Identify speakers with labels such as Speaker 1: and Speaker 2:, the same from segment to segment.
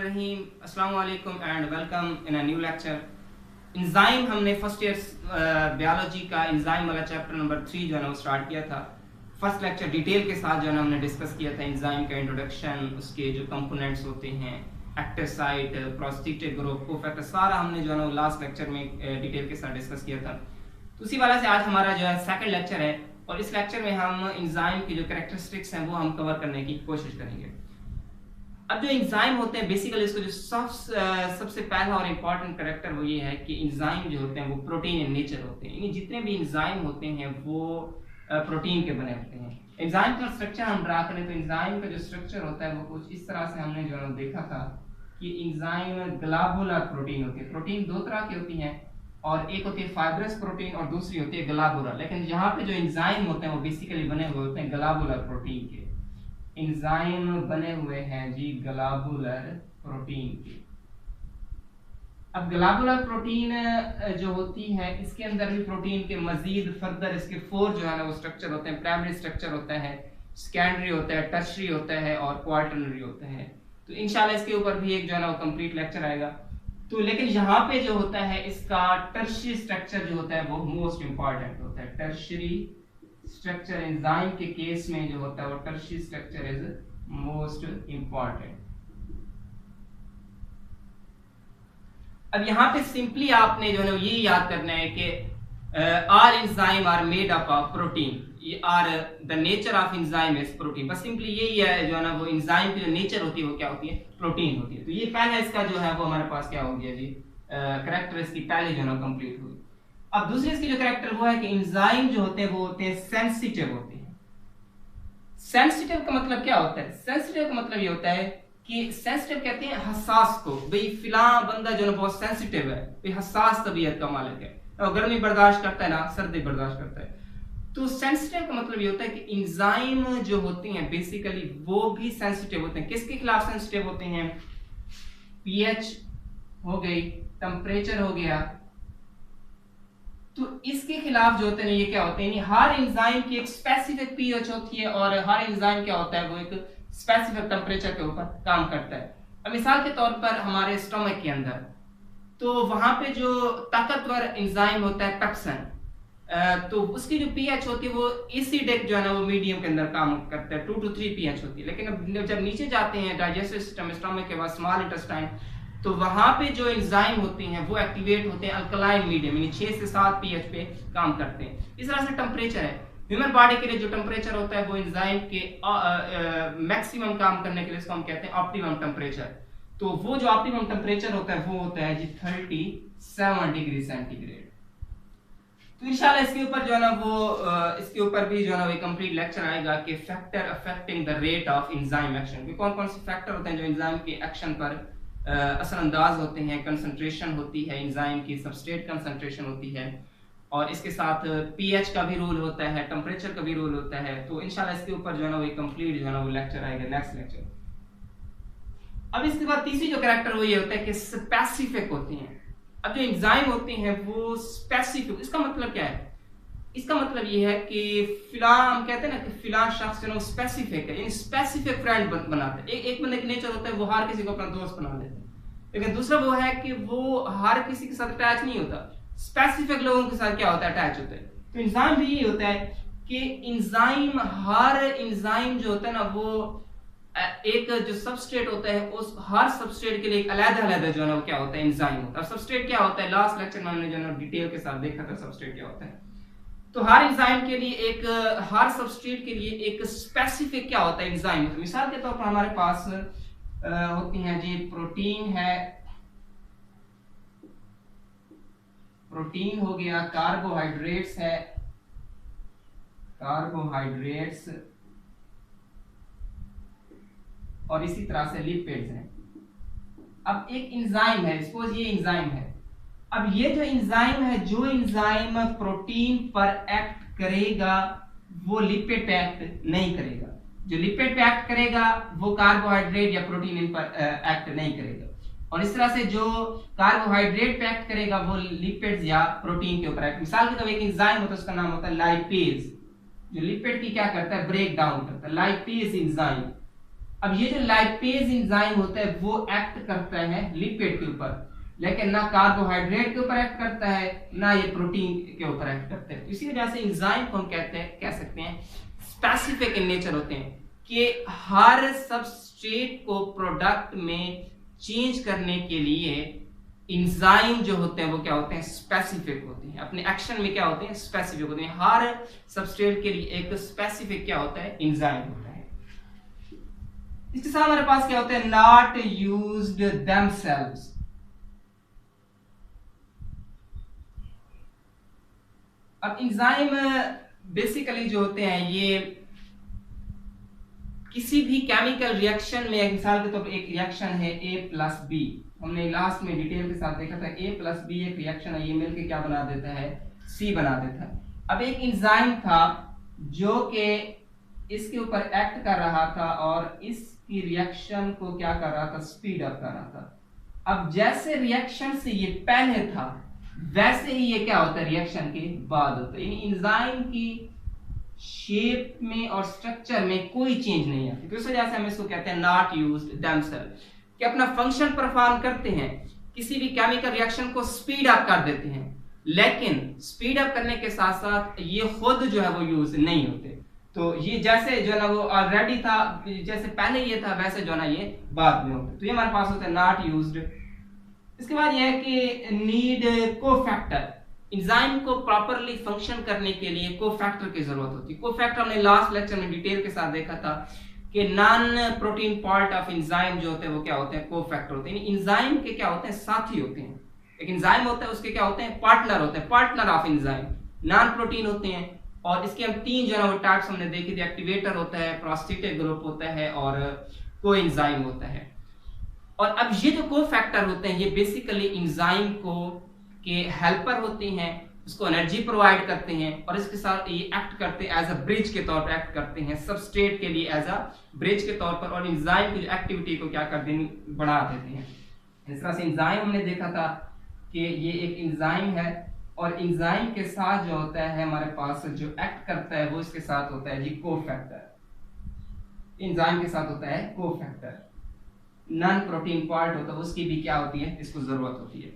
Speaker 1: रहीम अस्सलाम वालेकुम and welcome in a new lecture. Enzyme हमने फर्स्ट ईयर बायोलॉजी का इंजाइम वाला चैप्टर नंबर 3 जो है ना वो स्टार्ट किया था। फर्स्ट लेक्चर डिटेल के साथ जो है ना हमने डिस्कस किया था इंजाइम का इंट्रोडक्शन, उसके जो कंपोनेंट्स होते हैं, एक्टिव साइट, प्रोस्टिक्टिव ग्रुप, कोफैक्टर, सारा हमने जो है ना लास्ट लेक्चर में डिटेल के साथ डिस्कस किया था। तो उसी वाला से आज हमारा जो है सेकंड लेक्चर है और इस लेक्चर में हम इंजाइम की जो कैरेक्टरिस्टिक्स हैं वो हम कवर करने की कोशिश करेंगे। अब जो इंजाइम होते हैं बेसिकली इसको जो सबसे पहला और इम्पॉर्टेंट कैरेक्टर वो ये है कि इंजाइम जो होते हैं वो प्रोटीन इन नेचर होते हैं, यानी जितने भी इंजाइम होते हैं वो प्रोटीन के बने होते हैं। इंजाइम का स्ट्रक्चर हम ड्रा करें तो इंजाइम का जो स्ट्रक्चर होता है वो कुछ इस तरह से हमने जो देखा था कि इंजाइम ग्लोबुलर प्रोटीन होती है। प्रोटीन दो तरह की होती हैं और एक होती है फाइब्रस प्रोटीन और दूसरी होती है ग्लोबुलर, लेकिन यहाँ पे जो इंजाइम होते हैं वो बेसिकली बने हुए होते हैं ग्लोबुलर प्रोटीन के। इंजाइम बने हुए हैं जी ग्लोबुलर प्रोटीन के। अब ग्लोबुलर प्रोटीन जो होती है इसके अंदर भी प्रोटीन के मजीद फर्दर इसके 4 जो है ना वो स्ट्रक्चर होते हैं। प्राइमरी स्ट्रक्चर होता है, सेकेंडरी होता है, टर्शियरी होता है और क्वार्टरनरी होता है। तो इंशाल्लाह इसके ऊपर भी एक जो है ना वो कंप्लीट लेक्चर आएगा। तो लेकिन यहाँ पे जो होता है इसका टर्शियरी स्ट्रक्चर जो होता है वो मोस्ट इंपॉर्टेंट होता है। टर्शियरी स्ट्रक्चर एंजाइम के केस में जो होता है वो tertiary structure is most important. अब यहाँ पे सिंपली आपने जो है ना ये याद करना है कि are enzyme are made up of protein, ये are the nature of enzyme is protein. बस सिंपली यही है जो है ना वो एंजाइम की जो नेचर होती है वो क्या होती है, प्रोटीन होती है। तो ये पहला इसका जो है वो हमारे पास क्या हो गया जी, कैरेक्टर इसकी पहले जो है ना कंप्लीट हुई। अब दूसरी इसकी जो कैरेक्टर वो है कि एंजाइम जो होते हैं वो होते हैं सेंसिटिव होते हैं। सेंसिटिव का मतलब क्या होता है? सेंसिटिव का मतलब ये होता है कि सेंसिटिव कहते हैं हसास को। भाई फिला बंदा जो है बहुत सेंसिटिव है, भाई हसास तबीयत का मालिक है, और गर्मी बर्दाश्त करता है ना, सर्दी बर्दाश्त करता है। तो सेंसिटिव का मतलब ये होता है कि एंजाइम जो होती हैं बेसिकली वो भी सेंसिटिव होते हैं। किसके खिलाफ सेंसिटिव होते हैं? पीएच हो गई, टेम्परेचर हो गया, तो इसके खिलाफ जो होते हैं ये क्या होते हैं, हर एंजाइम की एक स्पेसिफिक पीएच होती है और हर एंजाइम क्या होता है वो एक स्पेसिफिक टेम्परेचर के ऊपर काम करता है। अब मिसाल के तौर पर हमारे स्टमक के अंदर तो वहां पे जो ताकतवर एंजाइम होता है पेप्सिन, तो उसकी जो पीएच होती है वो एसिडिक जो है ना वो मीडियम के अंदर काम करता है, 2 to 3 पीएच होती है। लेकिन अब जब नीचे जाते हैं डाइजेस्टिव सिस्टम, स्टमक के बाद स्मॉल इंटेस्टाइन, तो वहां पे जो एंजाइम होते हैं वो एक्टिवेट होते हैं अल्कलाइन मीडियम, यानी 6 से 7 पीएच पे काम करते हैं। इस तरह से टेम्परेचर है ह्यूमन बॉडी के लिए जो टेम्परेचर होता है वो एंजाइम के मैक्सिमम काम करने के लिए इसको हम कहते हैं ऑप्टिमम टेम्परेचर। तो वो जो ऑप्टिमम टेम्परेचर होता है वो होता है जी 37 डिग्री सेंटीग्रेड। तो इंशाल्लाह इसके ऊपर जो है ना वो इसके ऊपर भी जो है ना वो कंप्लीट लेक्चर आएगा कि factor affecting the rate of enzyme action. कौन कौन से फैक्टर होते हैं जो एंजाइम के एक्शन पर असरअंदाज होते हैं। कंसंट्रेशन होती है एंजाइम की, सबस्ट्रेट कंसंट्रेशन होती है, और इसके साथ पीएच का भी रूल होता है, टेम्परेचर का भी रूल होता है। तो इंशाल्लाह इसके ऊपर जो है ना वो कंप्लीट जो है ना वो लेक्चर आएगा नेक्स्ट लेक्चर। अब इसके बाद तीसरी जो कैरेक्टर वो ये होता है कि स्पेसिफिक होती हैं। अब जो एंजाइम होते हैं वो स्पेसिफिक, इसका मतलब क्या है? इसका मतलब ये है कि फिला हम कहते हैं ना कि फिला शख्स जो है स्पेसिफिक है, यानी स्पेसिफिक फ्रेंड बनाते हैं। एक बंदे की नेचर होता है वो हर किसी को अपना दोस्त बना लेते हैं, लेकिन दूसरा वो है कि वो हर किसी के साथ अटैच नहीं होता, स्पेसिफिक लोगों के साथ क्या होता है, अटैच होता है। तो एंजाइम भी यही होता है कि एंजाइम, हर एंजाइम जो होता है ना वो एक जो सबस्ट्रेट होता है उस हर सबस्ट्रेट के लिए एक अलग-अलग जो है ना वो क्या होता है, एंजाइम होता है। सबस्ट्रेट क्या होता है लास्ट लेक्चर में हमने जो है डिटेल के साथ देखा था सबस्ट्रेट क्या होता है। तो हर एंजाइम के लिए एक, हर सबस्ट्रेट के लिए एक स्पेसिफिक क्या होता है, एंजाइम। मिसाल के तौर पर हमारे पास होती हैं जी प्रोटीन है, प्रोटीन हो गया, कार्बोहाइड्रेट्स है, कार्बोहाइड्रेट्स, और इसी तरह से लिपिड्स हैं। अब एक एंजाइम है, सपोज ये एंजाइम है। अब ये जो एंजाइम है, जो एंजाइम प्रोटीन पर एक्ट करेगा वो लिपिड पे एक्ट नहीं करेगा। जो लिपिड पे एक्ट करेगा वो कार्बोहाइड्रेट या प्रोटीन पर एक्ट नहीं करेगा। और इस तरह से जो कार्बोहाइड्रेट पे एक्ट करेगा वो लिपिड्स या प्रोटीन के ऊपर एक्ट। मिसाल के तौर पर एक एंजाइम होता है उसका नाम होता है लाइपेज, जो लिपिड की क्या करता है, ब्रेक डाउन करता है, लाइपेज एंजाइम। अब ये जो लाइपेज एंजाइम होता है वो एक्ट करता है लिपिड के ऊपर, लेकिन ना कार्बोहाइड्रेट के ऊपर एक्ट करता है ना ये प्रोटीन के ऊपर एक्ट करता है। इसी वजह से एंजाइम को हम कह सकते हैं स्पेसिफिक इन नेचर होते हैं, कि हर सबस्ट्रेट को प्रोडक्ट में चेंज करने के लिए एंजाइम जो होते हैं वो क्या होते हैं, स्पेसिफिक होते हैं, अपने एक्शन में क्या होते हैं, स्पेसिफिक होते हैं। हर सबस्ट्रेट के लिए एक स्पेसिफिक क्या होता है, एंजाइम होता है। इसके साथ हमारे पास क्या होता है, नॉट यूज्ड देमसेल्व्स। अब एंजाइम बेसिकली जो होते हैं ये किसी भी केमिकल रिएक्शन में, मिसाल के तौर पर एक रिएक्शन है A+B, हमने लास्ट में डिटेल के साथ देखा था A+B एक रिएक्शन है, ये मिलके क्या बना देता है, C बना देता है। अब एक एंजाइम था जो कि इसके ऊपर एक्ट कर रहा था और इसकी रिएक्शन को क्या कर रहा था, स्पीड अप कर रहा था। अब जैसे रिएक्शन से ये पहले था वैसे ही ये क्या होता है, रिएक्शन के बाद होता है। एंजाइम की शेप में और स्ट्रक्चर में कोई चेंज नहीं आती, तो इस वजह से हम इसको कहते हैं नॉट यूज्ड देमसेल्व्स, कि अपना फंक्शन परफॉर्म करते हैं, किसी भी केमिकल रिएक्शन को स्पीड अप कर देते हैं, लेकिन स्पीड अप करने के साथ साथ ये खुद जो है वो यूज नहीं होते। तो ये जैसे जो है ना वो ऑलरेडी था, जैसे पहले ये था वैसे जो है ना ये बाद में होता है। तो ये हमारे पास होता है नॉट यूज्ड। इसके बाद ये है कि नीड कोफैक्टर, एंजाइम को प्रॉपरली फंक्शन करने के लिए कोफैक्टर की जरूरत होती है। कोफैक्टर हमने लास्ट लेक्चर में डिटेल के साथ देखा था कि non protein part of enzyme जो होते हैं वो क्या होते हैं, कोफैक्टर होते हैं। एंजाइम के क्या होते हैं, साथी होते हैं। एक एंजाइम होता है उसके क्या होते हैं, पार्टनर होते हैं, partner of enzyme, non protein होते हैं। और इसके हम तीन जो है वो टाइप्स हमने देखी थी, एक्टिवेटर होता है, प्रोस्टिटिव ग्रुप होता है और कोएंजाइम होता है। और अब ये जो कोफैक्टर होते हैं ये बेसिकली एंजाइम को के हेल्पर होते हैं, उसको एनर्जी प्रोवाइड करते हैं और इसके साथ ये एक्ट करते हैं एज अ ब्रिज के तौर पर एक्ट करते हैं सबस्ट्रेट के लिए, एज अ ब्रिज के तौर पर, और एंजाइम की जो एक्टिविटी को क्या कर देंगे, बढ़ा देते हैं। इस तरह से एंजाइम हमने देखा था कि ये एक एंजाइम है और एंजाइम के साथ जो होता है हमारे पास जो एक्ट करता है वो इसके साथ होता है जी कोफैक्टर। एंजाइम के साथ होता है कोफैक्टर। नॉन प्रोटीन पार्ट होता है उसकी भी क्या होती है, इसको जरूरत होती है।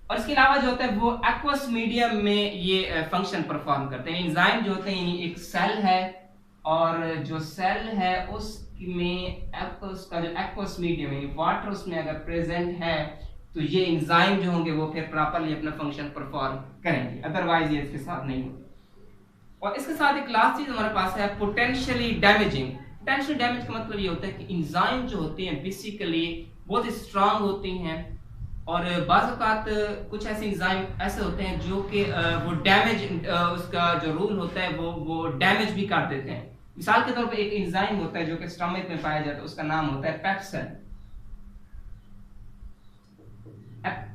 Speaker 1: और इसके अलावा जो होता है वो एक्वस मीडियम में ये फंक्शन परफॉर्म करते हैं। एंजाइम जो होते हैं एक सेल है और जो सेल है उसमें उसका जो एक्वस मीडियम है, वाटर उसमें अगर प्रेजेंट है तो ये एंजाइम जो होंगे वो फिर प्रॉपर्ली अपना फंक्शन परफॉर्म करेंगे, अदरवाइज ये इसके साथ नहीं होते। और इसके साथ एक लास्ट चीज हमारे पास है पोटेंशियली डैमेजिंग। पोटेंशियल डैमेज का मतलब ये होता है कि एंजाइम जो होते हैं बेसिकली बहुत स्ट्रांग होते हैं और बाज़ औक़ात कुछ ऐसे एंजाइम ऐसे होते हैं जो कि वो डैमेज उसका जो रूल होता है वो डैमेज भी कर देते हैं। मिसाल के तौर पे एक एंजाइम होता है जो कि स्टमक में पाया जाता है, उसका नाम होता है पेप्सिन।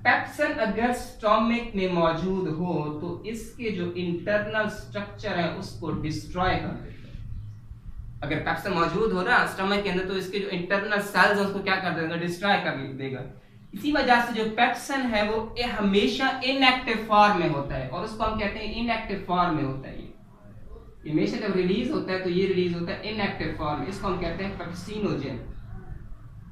Speaker 1: पेप्सिन अगर स्टमक में मौजूद हो तो इसके जो इंटरनल स्ट्रक्चर है उसको डिस्ट्रॉय कर देता है। अगर पेप्सिन मौजूद हो रहा है स्टमक के अंदर तो इसके जो इंटरनल सेल्स है उसको क्या कर देगा, डिस्ट्रॉय कर देगा। इसी वजह से जो पेप्सिन है वो हमेशा इनएक्टिव फॉर्म में होता है और उसको हम कहते हैं इनएक्टिव फॉर्म में होता है। ये हमेशा जब रिलीज होता है तो ये रिलीज होता है इनएक्टिव फॉर्म में, इसको हम कहते हैं पेप्सिनोजेन।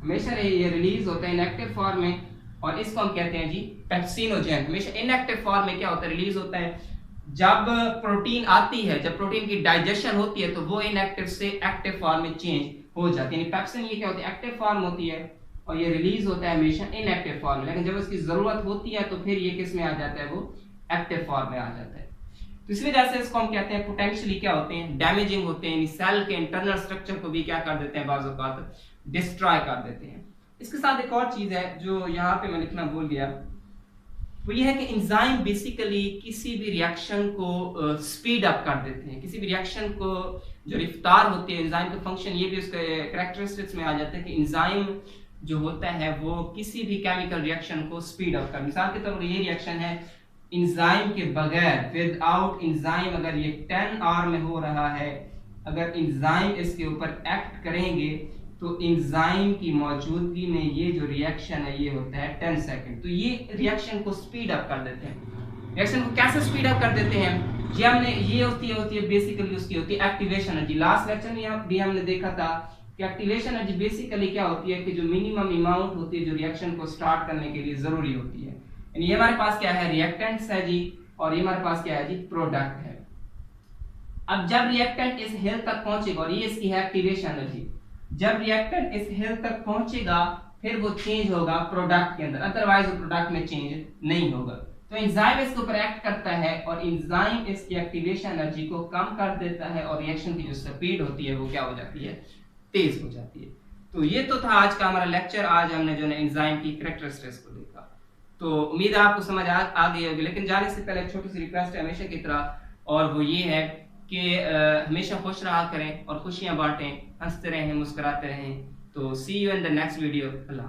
Speaker 1: हमेशा ये रिलीज होता है इनएक्टिव फॉर्म में और इसको हम कहते हैं जी पेप्सिनोजेन। हमेशा इनएक्टिव फॉर्म में क्या होता है, रिलीज होता है। जब प्रोटीन आती है, जब प्रोटीन की डाइजेशन होती है तो वो इनएक्टिव से एक्टिव फॉर्म में चेंज हो जाती है। यानी पेप्सिन ये क्या होती है, एक्टिव फॉर्म होती है और ये रिलीज होता है हमेशा इनएक्टिव फॉर्म में, लेकिन जब उसकी जरूरत होती है तो फिर ये किस में आ जाता है, वो एक्टिव फॉर्म में आ जाता है। तो इस वजह से इसको हम कहते हैं पोटेंशियली क्या होते हैं, डैमेजिंग होते हैं। सेल के इंटरनल स्ट्रक्चर को भी क्या कर देते हैं, बाज़ औक़ात डिस्ट्रॉय कर देते हैं। इसके साथ एक और चीज है जो यहाँ पे मैं लिखना भूल गया, वो ये है कि एंजाइम बेसिकली किसी भी रिएक्शन को स्पीड अप कर देते हैं। किसी भी रिएक्शन को जो रफ्तार होती है एंजाइम का फंक्शन, ये भी उसके कैरेक्टरिस्टिक्स में आ जाता है कि एंजाइम जो होता है वो किसी भी केमिकल रिएक्शन को स्पीड अप कर। मिसाल के तौर पर ये रिएक्शन है एंजाइम के बगैर, विदाउट एंजाइम अगर ये 10 आवर में हो रहा है, अगर एंजाइम इसके ऊपर एक्ट करेंगे तो एंजाइम की मौजूदगी में ये जो रिएक्शन है ये होता है 10 सेकंड। तो ये रिएक्शन को स्पीड अप कर देते हैं। रिएक्शन को कैसे स्पीड अप कर देते हैं, ये हमने ये होती है बेसिकली उसकी होती है एक्टिवेशन एनर्जी। लास्ट लेक्चर में भी हमने देखा था कि एक्टिवेशन एनर्जी बेसिकली क्या होती है कि जो मिनिमम अमाउंट होती है जो रिएक्शन को स्टार्ट करने के लिए जरूरी होती है। यानी ये हमारे पास क्या है, रिएक्टेंट्स है जी, और ये हमारे पास क्या है जी, प्रोडक्ट है। अब जब रिएक्टेंट इस हेल्थ तक पहुंचेगा, और ये इसकी है एक्टिवेशन एनर्जी, जब रिएक्टेंट इस हेल्थ तक पहुंचेगा फिर वो चेंज होगा प्रोडक्ट के अंदर, अदरवाइज वो प्रोडक्ट में चेंज नहीं होगा। तो एंजाइम इसके ऊपर एक्ट करता है और एंजाइम इसकी एक्टिवेशन एनर्जी को कम कर देता है और रिएक्शन की जो स्पीड होती है वो क्या हो जाती है, तेज हो जाती है। तो ये तो था आज का हमारा लेक्चर। आज हमने जो है एंजाइम की कैरेक्टरिस्टिक्स को देखा, तो उम्मीद है आपको समझ आ गई होगी। लेकिन जाने से पहले एक छोटी सी रिक्वेस्ट है हमेशा की तरह, और वो ये है कि हमेशा खुश रहा करें और खुशियां बांटें, हंसते रहें, मुस्कुराते रहें। तो see you in the next video. Allah.